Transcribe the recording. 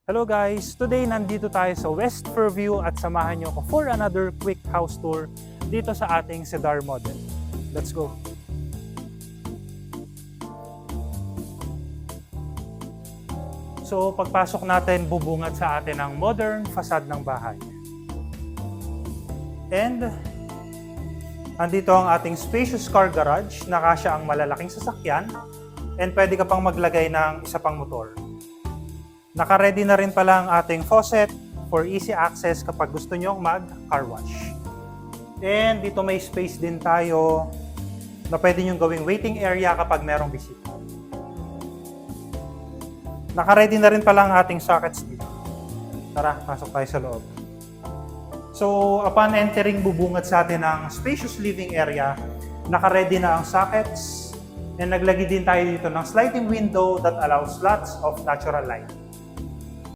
Hello guys! Today nandito tayo sa West Fairview at samahan niyo ako for another quick house tour dito sa ating Cedar model. Let's go! So pagpasok natin, bubungad sa atin ang modern facade ng bahay. And andito ang ating spacious car garage na kasya ang malalaking sasakyan and pwede ka pang maglagay ng isa pang motor. Naka-ready na rin pala ang ating faucet for easy access kapag gusto nyong mag-car wash. And dito may space din tayo na pwede nyong gawing waiting area kapag merong bisita. Naka-ready na rin pala ang ating sockets dito. Tara, pasok tayo sa loob. So, upon entering, bubungad sa atin ang spacious living area. Naka-ready na ang sockets. And naglagay din tayo dito ng sliding window that allows lots of natural light.